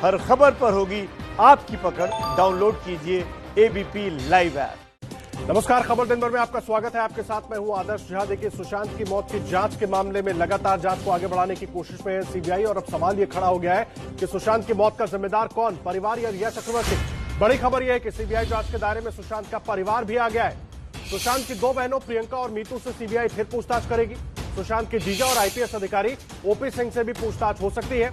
हर खबर पर होगी आपकी पकड़। डाउनलोड कीजिए एबीपी लाइव ऐप। नमस्कार, खबर दिन भर में आपका स्वागत है। आपके साथ मैं हूं आदर्श झा। देखिए, सुशांत की मौत की जांच के मामले में लगातार जांच को आगे बढ़ाने की कोशिश में है सीबीआई, और अब सवाल यह खड़ा हो गया है कि सुशांत की मौत का जिम्मेदार कौन, परिवार या रिया चक्रवर्ती। बड़ी खबर यह है कि सीबीआई जांच के दायरे में सुशांत का परिवार भी आ गया है। सुशांत की दो बहनों प्रियंका और मीतू से सीबीआई फिर पूछताछ करेगी। सुशांत के जीजा और आईपीएस अधिकारी ओपी सिंह से भी पूछताछ हो सकती है,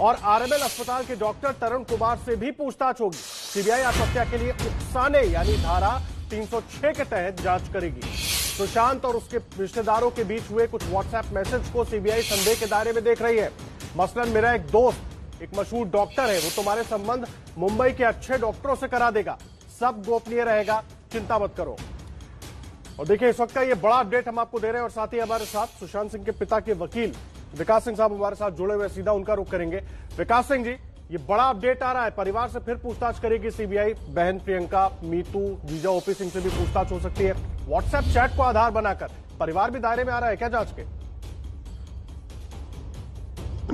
और आरएमएल अस्पताल के डॉक्टर तरुण कुमार से भी पूछताछ होगी। सीबीआई आत्महत्या के लिए उकसाने यानी धारा 306 के तहत जांच करेगी। सुशांत और उसके रिश्तेदारों के बीच हुए कुछ व्हाट्सएप मैसेज को सीबीआई संदेह के दायरे में देख रही है। मसलन, मेरा एक दोस्त एक मशहूर डॉक्टर है, वो तुम्हारे संबंध मुंबई के अच्छे डॉक्टरों से करा देगा, सब गोपनीय रहेगा, चिंता मत करो। और देखिए, इस वक्त का ये बड़ा अपडेट हम आपको दे रहे हैं, और साथ ही हमारे साथ सुशांत सिंह के पिता के वकील विकास सिंह साहब हमारे साथ जुड़े हुए, सीधा उनका रुख करेंगे। विकास सिंह जी, ये बड़ा अपडेट आ रहा है, परिवार से फिर पूछताछ करेगी सीबीआई। बहन प्रियंका, मीतू, जीजा ओपी सिंह से भी पूछताछ हो सकती है। व्हाट्सएप चैट को आधार बनाकर परिवार भी दायरे में आ रहा है क्या जांच के?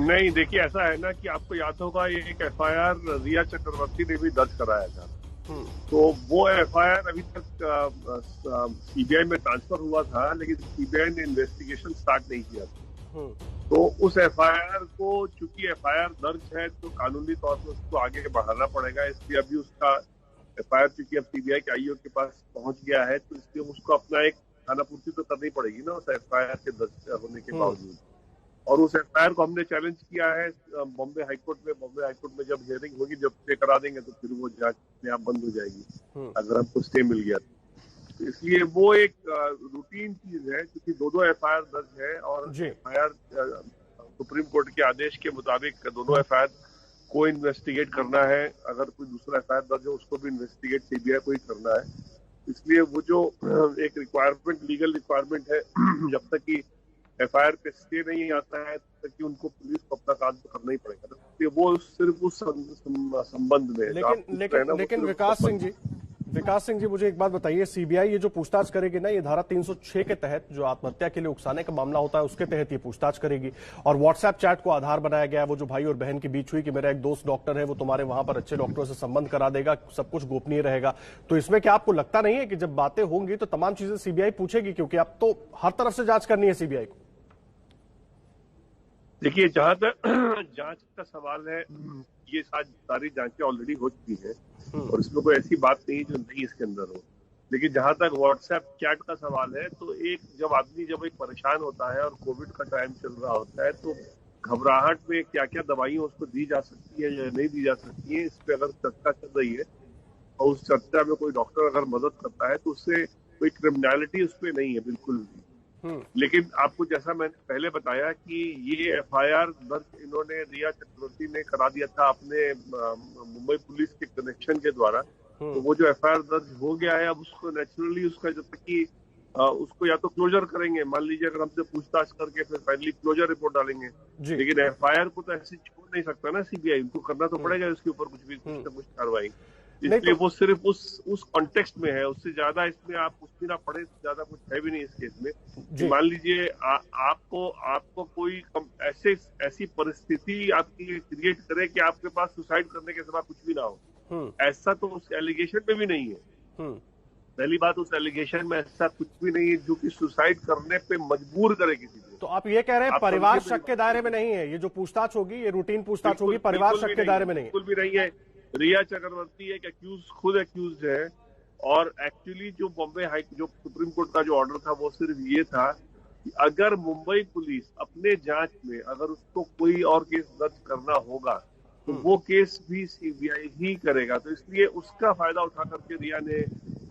नहीं, देखिए, ऐसा है ना कि आपको याद होगा, ये एक एफआईआर रिया चक्रवर्ती ने भी दर्ज कराया था। तो वो एफआईआर अभी तक सीबीआई में ट्रांसफर हुआ था, लेकिन सीबीआई ने इन्वेस्टिगेशन स्टार्ट नहीं किया था। तो उस एफआईआर को, चूंकि एफआईआर दर्ज है, तो कानूनी तौर पर उसको आगे बढ़ाना पड़ेगा। इसलिए अभी उसका एफआईआर चूंकि अब सीबीआई के आईओ के पास पहुंच गया है, तो इसलिए उसको अपना एक खानापूर्ति तो करनी पड़ेगी ना उस एफआईआर के दर्ज होने के बावजूद। और उस एफआईआर को हमने चैलेंज किया है बॉम्बे हाईकोर्ट में। बॉम्बे हाईकोर्ट में जब हियरिंग होगी, जब स्टे करा देंगे, तो फिर वो जांच अपने आप बंद हो जाएगी अगर हमको स्टे मिल गया। तो इसलिए वो एक रूटीन चीज है, क्योंकि दो एफआईआर दर्ज है, और एफआईआर सुप्रीम कोर्ट के आदेश के मुताबिक दोनों एफआईआर को इन्वेस्टिगेट करना है। अगर कोई दूसरा एफआईआर दर्ज हो, उसको भी इन्वेस्टिगेट सीबीआई को ही करना है। इसलिए वो जो एक रिक्वायरमेंट, लीगल रिक्वायरमेंट है, जब तक कि एफआईआर पे स्टे नहीं आता है, तब तक कि उनको पुलिस को अपना काम तो करना ही पड़ेगा। तो वो सिर्फ उस संबंध में। लेकिन विकास सिंह जी, मुझे एक बात बताइए, सीबीआई ये जो पूछताछ करेगी ना, ये धारा 306 के तहत, जो आत्महत्या के लिए उकसाने का मामला होता है, उसके तहत ये पूछताछ करेगी। और व्हाट्सएप चैट को आधार बनाया गया है, वो जो भाई और बहन के बीच हुई कि मेरा एक दोस्त डॉक्टर है, वो तुम्हारे वहां पर अच्छे डॉक्टरों से संबंध करा देगा, सब कुछ गोपनीय रहेगा। तो इसमें क्या आपको लगता नहीं है कि जब बातें होंगी तो तमाम चीजें सीबीआई पूछेगी, क्योंकि अब तो हर तरफ से जांच करनी है सीबीआई को? देखिए, जहां तक जांच का सवाल है, ये सारी जांचें ऑलरेडी हो चुकी है, और इसमें कोई ऐसी बात नहीं जो नहीं इसके अंदर हो। लेकिन जहां तक व्हाट्सएप चैट का सवाल है, तो जब आदमी एक परेशान होता है और कोविड का टाइम चल रहा होता है, तो घबराहट में क्या क्या दवाइयां उसको दी जा सकती है या नहीं दी जा सकती है, इस पे अगर चर्चा चल रही है, और उस चर्चा में कोई डॉक्टर अगर मदद करता है, तो उससे कोई क्रिमिनलिटी उस पर नहीं है, बिल्कुल भी। लेकिन आपको, जैसा मैंने पहले बताया, कि ये एफआईआर दर्ज इन्होंने, रिया चक्रवर्ती ने करा दिया था अपने मुंबई पुलिस के कनेक्शन के द्वारा। तो वो जो एफआईआर दर्ज हो गया है, अब उसको नेचुरली उसका जब तक कि उसको या तो क्लोजर करेंगे, मान लीजिए अगर हमसे पूछताछ करके फिर फाइनली क्लोजर रिपोर्ट डालेंगे, लेकिन एफआईआर को तो ऐसे छोड़ नहीं सकता ना सीबीआई, उनको करना तो पड़ेगा उसके ऊपर कुछ ना कुछ कार्रवाई। इसलिए वो सिर्फ उस कॉन्टेक्स्ट में है, उससे ज्यादा इसमें आप कुछ भी ना पढ़े, ज्यादा कुछ है भी नहीं इस केस में। मान लीजिए आपको कोई ऐसी परिस्थिति आपकी क्रिएट करे कि आपके पास सुसाइड करने के सिवा कुछ भी ना हो, ऐसा तो उस एलिगेशन में भी नहीं है। पहली बात, उस एलिगेशन में ऐसा कुछ भी नहीं है जो कि सुसाइड करने पे मजबूर करे किसी को। तो आप ये कह रहे हैं परिवार शक के दायरे में नहीं है? ये जो पूछताछ होगी, ये रूटीन पूछताछ होगी, परिवार शक के दायरे में नहीं है? बिल्कुल भी नहीं है। रिया चक्रवर्ती एक खुद एक्यूज है, और एक्चुअली जो जो सुप्रीम कोर्ट का जो ऑर्डर था, वो सिर्फ ये था कि अगर मुंबई पुलिस अपने जांच में अगर उसको कोई और केस दर्ज करना होगा, तो वो केस भी सीबीआई ही करेगा। तो इसलिए उसका फायदा उठा करके रिया ने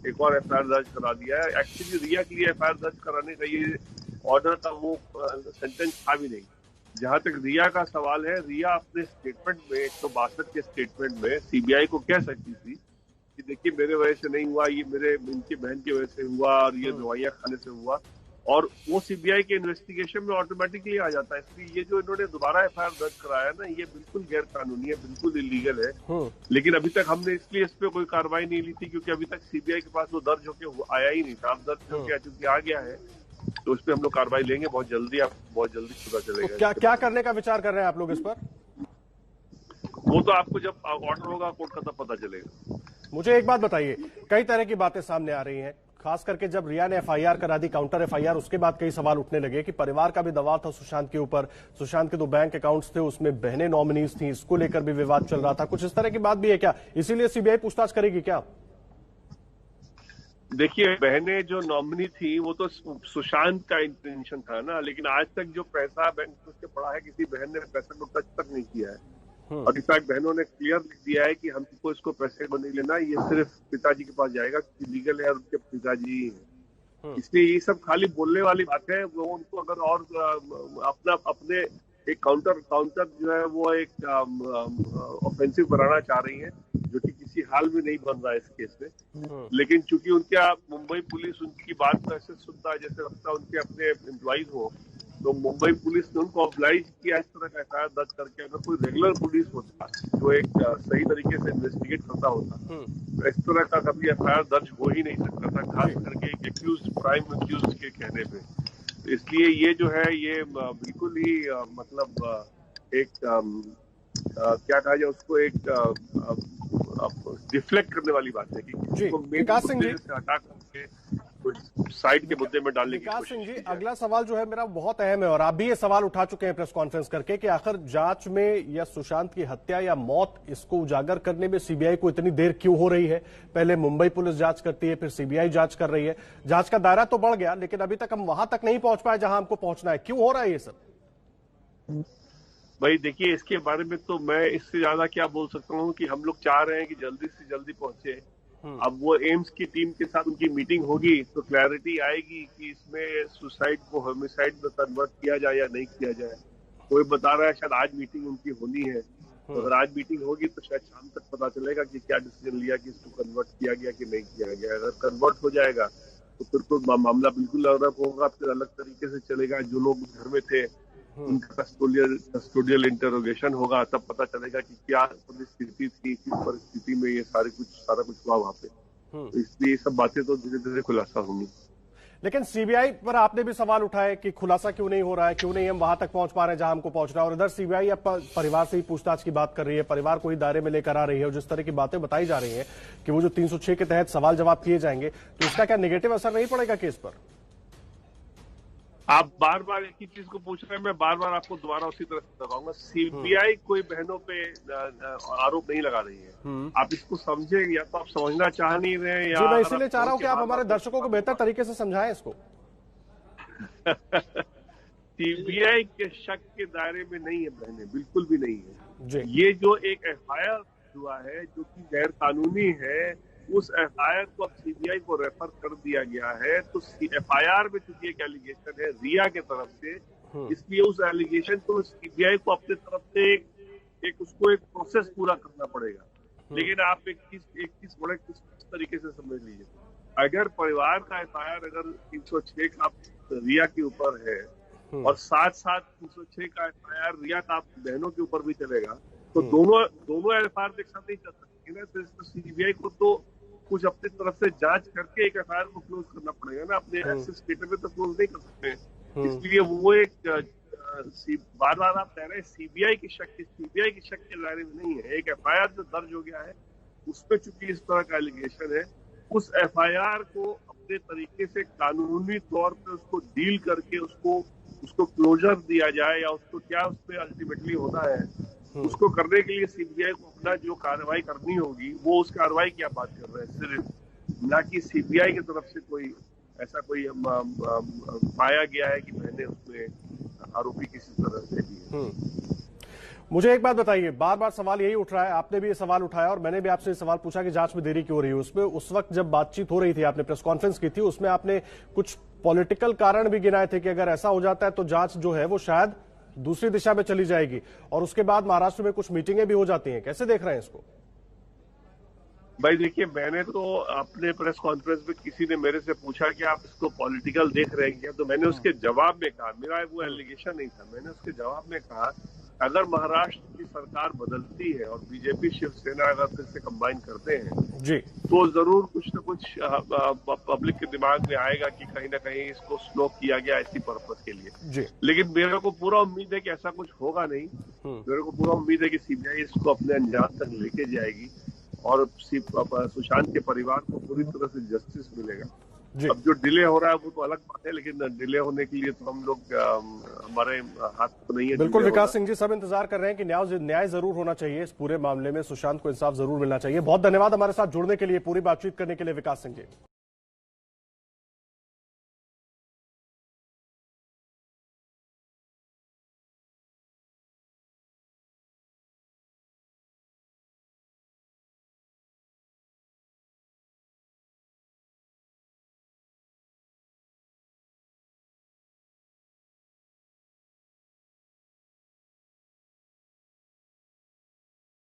एक और एफआईआर दर्ज करा दिया है। एक्चुअली रिया के लिए एफआईआर दर्ज कराने का ये ऑर्डर था, वो सेंटेंस था भी नहीं। जहां तक रिया का सवाल है, रिया अपने स्टेटमेंट में, 162 के स्टेटमेंट में सीबीआई को कह सकती थी कि देखिए, मेरे वजह से नहीं हुआ, ये इनकी बहन की वजह से हुआ, और ये दवाइयां खाने से हुआ, और वो सीबीआई के इन्वेस्टिगेशन में ऑटोमेटिकली आ जाता है। इसलिए ये जो इन्होंने दोबारा एफआईआर दर्ज कराया ना, ये बिल्कुल गैर कानूनी है, बिल्कुल इलीगल है। लेकिन अभी तक हमने इसलिए इस पे कोई कार्रवाई नहीं ली थी, क्योंकि अभी तक सीबीआई के पास वो दर्ज होके आया ही नहीं था। अब दर्ज होके चूंकि आ गया है, तो उस पर हम लोग कार्रवाई लेंगे बहुत जल्दी, आपको बहुत जल्दी पता चलेगा। तो क्या करने का विचार कर रहे हैं आप लोग इस पर? वो तो आपको जब ऑर्डर होगा कोर्ट का तब पता चलेगा। मुझे एक बात बताइए, कई तरह की बातें सामने आ रही हैं, खास करके जब रिया ने एफआईआर करा दी, काउंटर एफआईआर, उसके बाद कई सवाल उठने लगे कि परिवार का भी दबाव था सुशांत के ऊपर, सुशांत के 2 बैंक अकाउंट्स थे, उसमें बहनें नॉमिनीज थी, इसको लेकर भी विवाद चल रहा था, कुछ इस तरह की बात भी है क्या? इसीलिए सीबीआई पूछताछ करेगी क्या? देखिए, बहनें जो नॉमिनी थी वो तो सुशांत का इंटेंशन था ना, लेकिन आज तक जो पैसा बैंक से पड़ा है किसी बहन ने पैसा को टच तक नहीं किया है। और इनफैक्ट बहनों ने क्लियर लिख दिया है कि हमको इसको पैसे को नहीं लेना, ये सिर्फ पिताजी के पास जाएगा, लीगल है उनके पिताजी ही है। इसलिए ये सब खाली बोलने वाली बात है। वो उनको अगर और अपने एक काउंटर जो है वो एक ऑफेंसिव बनाना चाह रही है, जो कि किसी हाल में नहीं बन रहा है इस केस में। लेकिन चूंकि उनका मुंबई पुलिस उनकी बात को ऐसे सुनता है जैसे लगता है उनके अपने एम्प्लॉइज हो, तो मुंबई पुलिस ने उनको ऑब्लाइज किया इस तरह का एफआईआर दर्ज करके। अगर कोई रेगुलर पुलिस होता जो एक सही तरीके से इन्वेस्टिगेट करता होता तो इस तरह का कभी एफआईआर दर्ज हो ही नहीं सकता था, खास करके एक एक्यूज प्राइम एक्यूज के कहने पे। तो इसलिए ये जो है ये बिल्कुल ही मतलब एक क्या कहा जाए उसको, एक डिफ्लेक्ट करने वाली बात है कि किसी को मेन मुद्दे से हटा करके साइड के मुद्दे में डालने की विकास सिंह जी, अगला सवाल जो है मेरा बहुत अहम है और आप भी ये सवाल उठा चुके हैं प्रेस कॉन्फ्रेंस करके कि आखिर जांच में या सुशांत की हत्या या मौत, इसको उजागर करने में सीबीआई को इतनी देर क्यों हो रही है? पहले मुंबई पुलिस जांच करती है, फिर सीबीआई जांच कर रही है, जांच का दायरा तो बढ़ गया, लेकिन अभी तक हम वहां तक नहीं पहुंच पाए जहां हमको पहुंचना है। क्यों हो रहा है ये सब? भाई देखिए, इसके बारे में तो मैं इससे ज्यादा क्या बोल सकता हूँ कि हम लोग चाह रहे हैं कि जल्दी से जल्दी पहुंचे। अब वो एम्स की टीम के साथ उनकी मीटिंग होगी तो क्लैरिटी आएगी कि इसमें सुसाइड को होमिसाइड में कन्वर्ट किया जाए या नहीं किया जाए। कोई बता रहा है शायद आज मीटिंग उनकी होनी है, तो अगर आज मीटिंग होगी तो शायद शाम तक पता चलेगा कि क्या डिसीजन लिया कि इसको कन्वर्ट किया गया कि नहीं किया गया। अगर कन्वर्ट हो जाएगा तो फिर तो मामला बिल्कुल अलग होगा, फिर अलग तरीके से चलेगा। जो लोग घर में थे उनका कस्टोडियल इंटरोगेशन होगा, तब पता चलेगा कि क्या परिस्थिति थी, किस परिस्थिति में ये सारा कुछ हुआ वहां पे। तो इसलिए ये सब बातें तो धीरे धीरे खुलासा होंगी। लेकिन सीबीआई पर आपने भी सवाल उठाए कि खुलासा क्यों नहीं हो रहा है, क्यों नहीं हम वहां तक पहुंच पा रहे हैं जहां हमको पहुंचना है, और इधर सीबीआई अब परिवार से ही पूछताछ की बात कर रही है, परिवार को ही दायरे में लेकर आ रही है, और जिस तरह की बातें बताई जा रही है कि वो जो 306 के तहत सवाल जवाब किए जाएंगे, तो इसका क्या नेगेटिव असर नहीं पड़ेगा केस पर? आप बार बार एक ही चीज को पूछ रहे हैं, मैं बार बार आपको दोबारा उसी तरह से बताऊंगा। सीबीआई कोई बहनों पे आरोप नहीं लगा रही है। आप इसको समझे, या तो आप समझना चाह नहीं रहे हैं, या जी मैं इसीलिए चाह रहा हूं कि आप हमारे दर्शकों को बेहतर तरीके से समझाएं इसको। सीबीआई के शक के दायरे में नहीं है बहनें, बिल्कुल भी नहीं है जी। ये जो एक एफआईआर हुआ है जो कि गैर कानूनी है, उस एफआईआर को अब सीबीआई को रेफर कर दिया गया है। तो एफआईआर में चूंकि एक एलिगेशन है रिया के तरफ से, इसलिए उस एलिगेशन को सीबीआई को अपने तरफ से एक प्रोसेस पूरा करना पड़ेगा। लेकिन आप एक चीज बड़े किस तरीके से समझ लीजिए, अगर परिवार का एफआईआर अगर 306 का रिया के ऊपर है और साथ साथ 306 का एफआईआर रिया का बहनों के ऊपर भी चलेगा, तो दोनों एफआईआर एक साथ नहीं चल सकती ना। तो सीबीआई को तो कुछ अपनी तरफ से जांच करके एक एफआईआर को क्लोज करना पड़ेगा ना, अपने एक्सेस स्टेटस में तो क्लोज नहीं कर सकते। इसलिए वो एक बार बार आप कह रहे हैं सीबीआई के शक के दायरे में नहीं है। एक एफआईआर जो दर्ज हो गया है उसमें चूंकि इस तरह का एलिगेशन है, उस एफआईआर को अपने तरीके से कानूनी तौर पे उसको डील करके उसको क्लोजर दिया जाए, या उसको क्या उसमें अल्टीमेटली होना है उसको करने के लिए सीबीआई को अपना जो कार्रवाई करनी होगी वो उस कार्रवाई की आप बात कर रहे हैं सिर्फ, ना कि सीबीआई की तरफ से कोई ऐसा कोई पाया गया है कि मैंने उसमें आरोपी किसी तरह से भी। मुझे एक बात बताइए, बार बार सवाल यही उठ रहा है, आपने भी ये सवाल उठाया और मैंने भी आपसे ये सवाल पूछा कि जांच में देरी क्यों हो रही है। उसमें उस वक्त जब बातचीत हो रही थी, आपने प्रेस कॉन्फ्रेंस की थी, उसमें आपने कुछ पॉलिटिकल कारण भी गिनाए थे कि अगर ऐसा हो जाता है तो जांच जो है वो शायद दूसरी दिशा में चली जाएगी, और उसके बाद महाराष्ट्र में कुछ मीटिंगें भी हो जाती हैं। कैसे देख रहे हैं इसको? भाई देखिए, मैंने तो अपने प्रेस कॉन्फ्रेंस में किसी ने मेरे से पूछा कि आप इसको पॉलिटिकल देख रहे हैं क्या, तो मैंने उसके जवाब में कहा, मेरा वो एलिगेशन नहीं था, मैंने उसके जवाब में कहा अगर महाराष्ट्र की सरकार बदलती है और बीजेपी शिवसेना अगर फिर से कंबाइन करते हैं जी, तो जरूर कुछ न कुछ पब्लिक के दिमाग में आएगा कि कहीं ना कहीं इसको स्लो किया गया इसी पर्पस के लिए जी। लेकिन मेरे को पूरा उम्मीद है कि ऐसा कुछ होगा नहीं। मेरे को पूरा उम्मीद है कि सीबीआई इसको अपने अंजाम तक लेके जाएगी और सुशांत के परिवार को पूरी तरह से जस्टिस मिलेगा। अब जो डिले हो रहा है वो तो अलग बात है, लेकिन डिले होने के लिए तो हम लोग हमारे हाथ तो नहीं है। बिल्कुल विकास सिंह जी, सब इंतजार कर रहे हैं कि न्याय जरूर होना चाहिए इस पूरे मामले में, सुशांत को इंसाफ जरूर मिलना चाहिए। बहुत धन्यवाद हमारे साथ जुड़ने के लिए, पूरी बातचीत करने के लिए विकास सिंह जी।